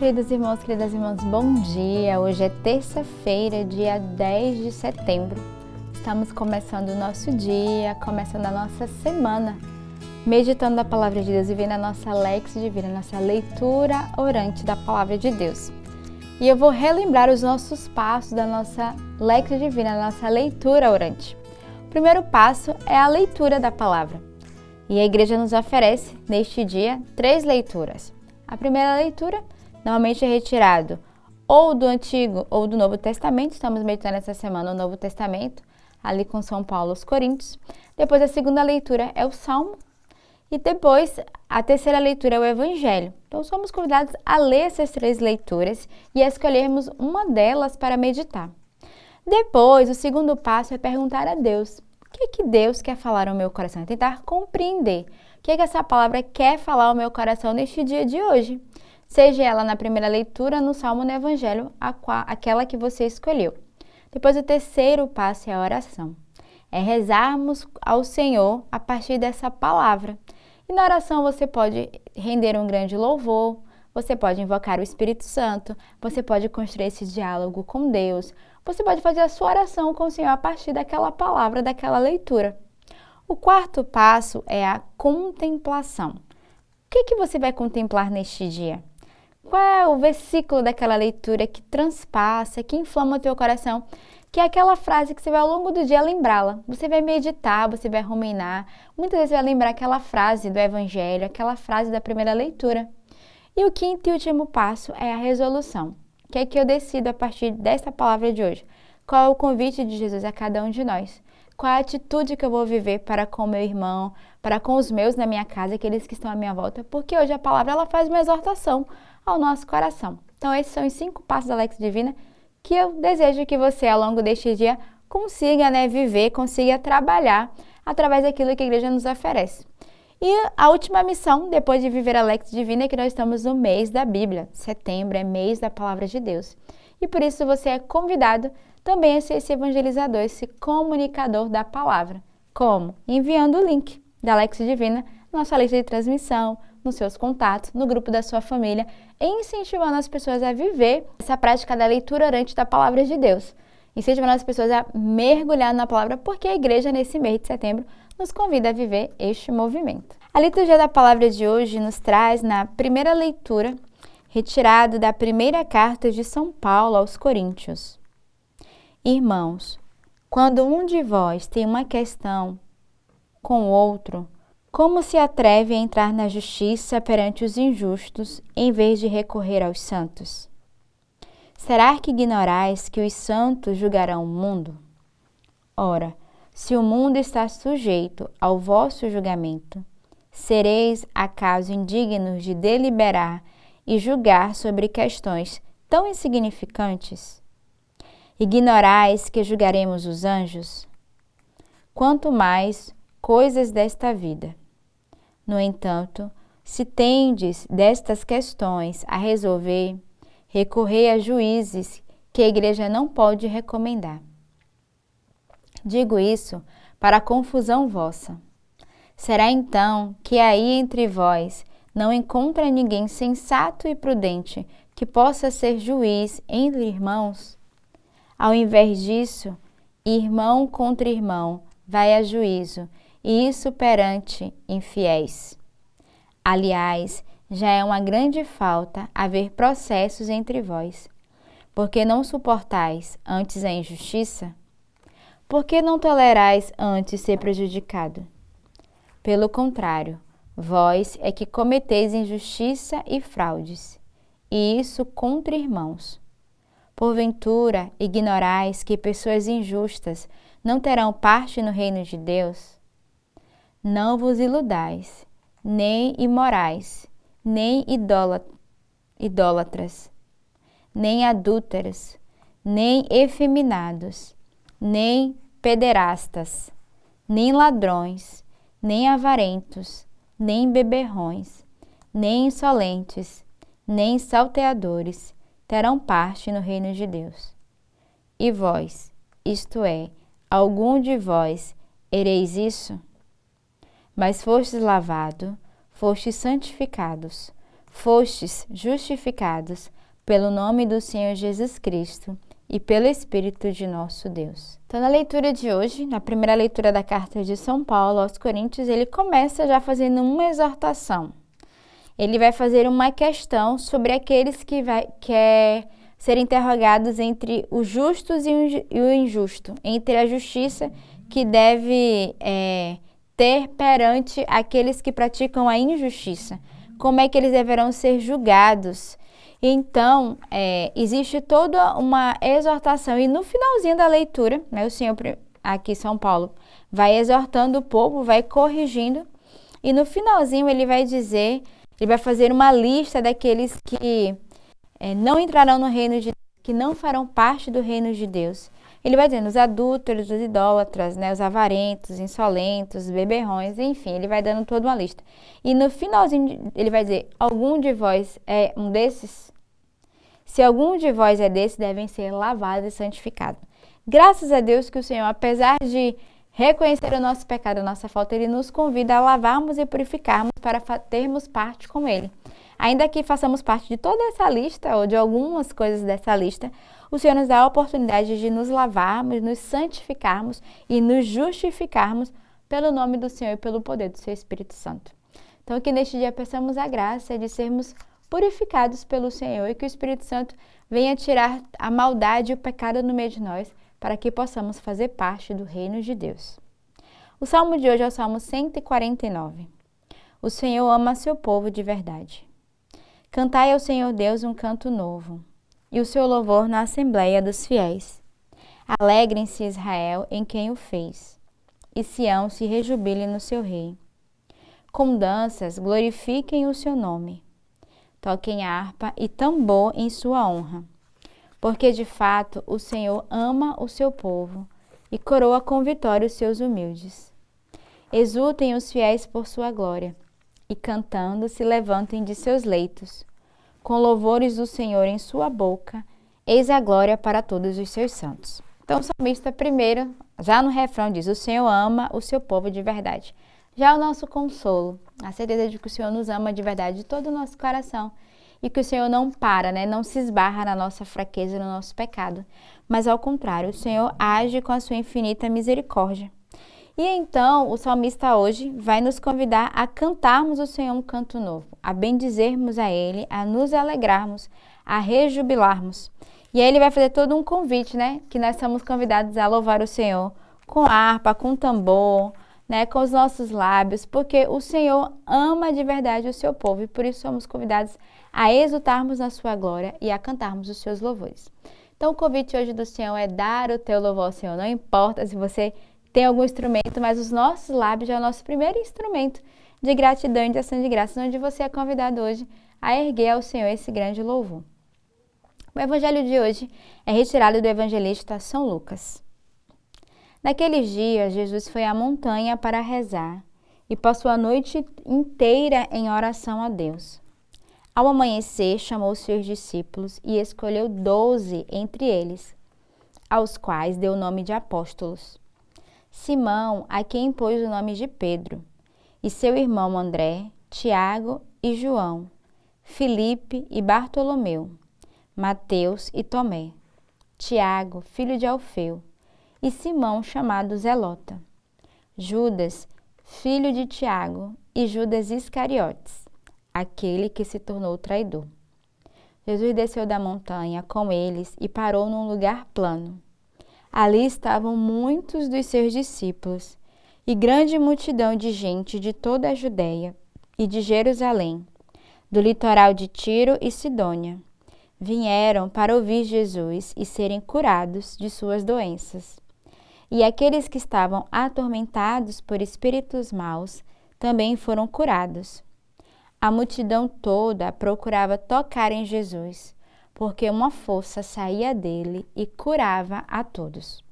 queridos irmãos, queridas irmãs, bom dia! Hoje é terça-feira, dia 10 de setembro. Estamos começando o nosso dia, começando a nossa semana, meditando a Palavra de Deus e vendo a nossa Lex Divina, a nossa leitura orante da Palavra de Deus. E eu vou relembrar os nossos passos da nossa Lex Divina, da nossa leitura orante. O primeiro passo é a leitura da Palavra. E a Igreja nos oferece, neste dia, 3 leituras. A primeira leitura normalmente é retirado ou do Antigo ou do Novo Testamento. Estamos meditando essa semana o Novo Testamento, ali com São Paulo aos Coríntios. Depois a segunda leitura é o Salmo. E depois a terceira leitura é o Evangelho. Então somos convidados a ler essas 3 leituras e a escolhermos uma delas para meditar. Depois, o segundo passo é perguntar a Deus. O que é que Deus quer falar ao meu coração? É tentar compreender o que é que essa palavra quer falar ao meu coração neste dia de hoje. Seja ela na primeira leitura, no Salmo, no Evangelho, aquela que você escolheu. Depois, o terceiro passo é a oração. É rezarmos ao Senhor a partir dessa palavra. E na oração você pode render um grande louvor, você pode invocar o Espírito Santo, você pode construir esse diálogo com Deus, você pode fazer a sua oração com o Senhor a partir daquela palavra, daquela leitura. O quarto passo é a contemplação. O que você vai contemplar neste dia? Qual é o versículo daquela leitura que transpassa, que inflama o teu coração? Que é aquela frase que você vai ao longo do dia lembrá-la. Você vai meditar, você vai ruminar. Muitas vezes você vai lembrar aquela frase do Evangelho, aquela frase da primeira leitura. E o quinto e último passo é a resolução. Que é que eu decido a partir dessa palavra de hoje? Qual é o convite de Jesus a cada um de nós? Qual é a atitude que eu vou viver para com meu irmão, para com os meus na minha casa, aqueles que estão à minha volta? Porque hoje a palavra ela faz uma exortação ao nosso coração. Então esses são os 5 passos da Lex Divina que eu desejo que você ao longo deste dia consiga viver, consiga trabalhar através daquilo que a igreja nos oferece. E a última missão, depois de viver a Lex Divina, é que nós estamos no mês da Bíblia. Setembro é mês da Palavra de Deus. E por isso você é convidado também a ser esse evangelizador, esse comunicador da palavra. Como? Enviando o link da Lex Divina na sua lista de transmissão, nos seus contatos, no grupo da sua família, e incentivando as pessoas a viver essa prática da leitura orante da Palavra de Deus. Incentivando as pessoas a mergulhar na palavra, porque a igreja, nesse mês de setembro, nos convida a viver este movimento. A liturgia da palavra de hoje nos traz, na primeira leitura, retirado da primeira carta de São Paulo aos Coríntios. Irmãos, quando um de vós tem uma questão com o outro, como se atreve a entrar na justiça perante os injustos, em vez de recorrer aos santos? Será que ignorais que os santos julgarão o mundo? Ora, se o mundo está sujeito ao vosso julgamento, sereis acaso indignos de deliberar e julgar sobre questões tão insignificantes? Ignorais que julgaremos os anjos? Quanto mais coisas desta vida. No entanto, se tendes destas questões a resolver, recorrei a juízes que a igreja não pode recomendar. Digo isso para a confusão vossa. Será então que aí entre vós não encontra ninguém sensato e prudente que possa ser juiz entre irmãos? Ao invés disso, irmão contra irmão vai a juízo, e isso perante infiéis. Aliás, já é uma grande falta haver processos entre vós. Porque não suportais antes a injustiça? Porque não tolerais antes ser prejudicado? Pelo contrário, vós é que cometeis injustiça e fraudes, e isso contra irmãos. Porventura, ignorais que pessoas injustas não terão parte no reino de Deus? Não vos iludais, nem imorais, nem idólatras, nem adúlteras, nem efeminados, nem pederastas, nem ladrões, nem avarentos, nem beberrões, nem insolentes, nem salteadores terão parte no reino de Deus. E vós, isto é, algum de vós, ereis isso? Mas fostes lavado, fostes santificados, fostes justificados pelo nome do Senhor Jesus Cristo e pelo Espírito de nosso Deus. Então, na leitura de hoje, na primeira leitura da carta de São Paulo aos Coríntios, ele começa já fazendo uma exortação. Ele vai fazer uma questão sobre aqueles que quer ser interrogados entre os justos e o injusto, entre a justiça que deve ter perante aqueles que praticam a injustiça. Como é que eles deverão ser julgados? Então, existe toda uma exortação. E no finalzinho da leitura, né, o Senhor, aqui São Paulo, vai exortando o povo, vai corrigindo. E no finalzinho ele vai dizer, ele vai fazer uma lista daqueles que não entrarão no reino de Deus, que não farão parte do reino de Deus. Ele vai dizendo os adúlteros, os idólatras, né, os avarentos, os insolentos, os beberrões, enfim, ele vai dando toda uma lista. E no finalzinho ele vai dizer, algum de vós é um desses? Se algum de vós é desse, devem ser lavados e santificados. Graças a Deus que o Senhor, apesar de reconhecer o nosso pecado, a nossa falta, Ele nos convida a lavarmos e purificarmos para termos parte com Ele. Ainda que façamos parte de toda essa lista, ou de algumas coisas dessa lista, o Senhor nos dá a oportunidade de nos lavarmos, nos santificarmos e nos justificarmos pelo nome do Senhor e pelo poder do Seu Espírito Santo. Então, que neste dia peçamos a graça de sermos purificados pelo Senhor e que o Espírito Santo venha tirar a maldade e o pecado no meio de nós, para que possamos fazer parte do reino de Deus. O salmo de hoje é o Salmo 149. O Senhor ama seu povo de verdade. Cantai ao Senhor Deus um canto novo, e o seu louvor na Assembleia dos Fiéis. Alegrem-se Israel em quem o fez, e Sião se rejubile no seu rei. Com danças glorifiquem o seu nome. Toquem harpa e tambor em sua honra. Porque de fato o Senhor ama o seu povo e coroa com vitória os seus humildes. Exultem os fiéis por sua glória, e cantando se levantem de seus leitos. Com louvores do Senhor em sua boca, eis a glória para todos os seus santos. Então o salmista primeiro, já no refrão diz, o Senhor ama o seu povo de verdade. Já o nosso consolo, a certeza de que o Senhor nos ama de verdade, de todo o nosso coração. E que o Senhor não para, né? Não se esbarra na nossa fraqueza, no nosso pecado. Mas ao contrário, o Senhor age com a sua infinita misericórdia. E então, o salmista hoje vai nos convidar a cantarmos o Senhor um canto novo, a bendizermos a Ele, a nos alegrarmos, a rejubilarmos. E aí ele vai fazer todo um convite, né? Que nós somos convidados a louvar o Senhor com harpa, com tambor, né, com os nossos lábios, porque o Senhor ama de verdade o seu povo e por isso somos convidados a exultarmos na sua glória e a cantarmos os seus louvores. Então o convite hoje do Senhor é dar o teu louvor ao Senhor. Não importa se você tem algum instrumento, mas os nossos lábios é o nosso primeiro instrumento de gratidão e de ação de graça, onde você é convidado hoje a erguer ao Senhor esse grande louvor. O evangelho de hoje é retirado do evangelista São Lucas. Naqueles dias, Jesus foi à montanha para rezar e passou a noite inteira em oração a Deus. Ao amanhecer, chamou seus discípulos e escolheu 12 entre eles, aos quais deu o nome de apóstolos. Simão, a quem pôs o nome de Pedro, e seu irmão André, Tiago e João, Filipe e Bartolomeu, Mateus e Tomé, Tiago, filho de Alfeu, e Simão, chamado Zelota, Judas, filho de Tiago, e Judas Iscariotes, aquele que se tornou traidor. Jesus desceu da montanha com eles e parou num lugar plano. Ali estavam muitos dos seus discípulos e grande multidão de gente de toda a Judéia e de Jerusalém, do litoral de Tiro e Sidônia. Vieram para ouvir Jesus e serem curados de suas doenças. E aqueles que estavam atormentados por espíritos maus também foram curados. A multidão toda procurava tocar em Jesus, porque uma força saía dele e curava a todos.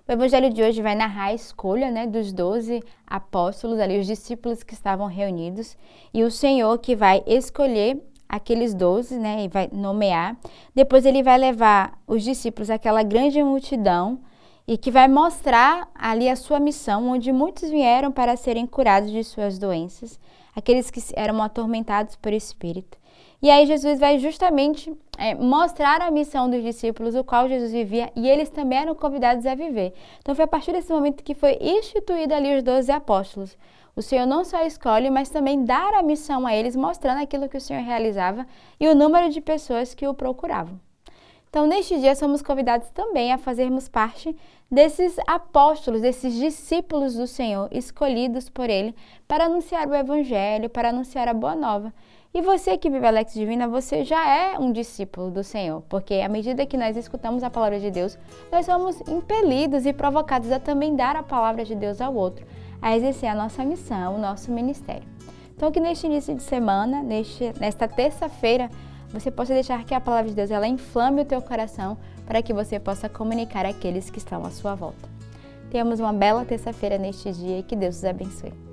O evangelho de hoje vai narrar a escolha, né, dos 12 apóstolos, ali os discípulos que estavam reunidos, e o Senhor que vai escolher aqueles 12, né, e vai nomear. Depois ele vai levar os discípulos àquela grande multidão e que vai mostrar ali a sua missão, onde muitos vieram para serem curados de suas doenças, aqueles que eram atormentados por espírito. E aí Jesus vai justamente mostrar a missão dos discípulos, o qual Jesus vivia, e eles também eram convidados a viver. Então foi a partir desse momento que foi instituído ali os 12 apóstolos. O Senhor não só escolhe, mas também dá a missão a eles, mostrando aquilo que o Senhor realizava e o número de pessoas que o procuravam. Então, neste dia, somos convidados também a fazermos parte desses apóstolos, desses discípulos do Senhor, escolhidos por Ele para anunciar o Evangelho, para anunciar a Boa Nova. E você que vive a Lex Divina, você já é um discípulo do Senhor, porque à medida que nós escutamos a palavra de Deus, nós somos impelidos e provocados a também dar a palavra de Deus ao outro, a exercer a nossa missão, o nosso ministério. Então, que neste início de semana, nesta terça-feira, você possa deixar que a palavra de Deus ela inflame o teu coração para que você possa comunicar àqueles que estão à sua volta. Tenhamos uma bela terça-feira neste dia e que Deus os abençoe.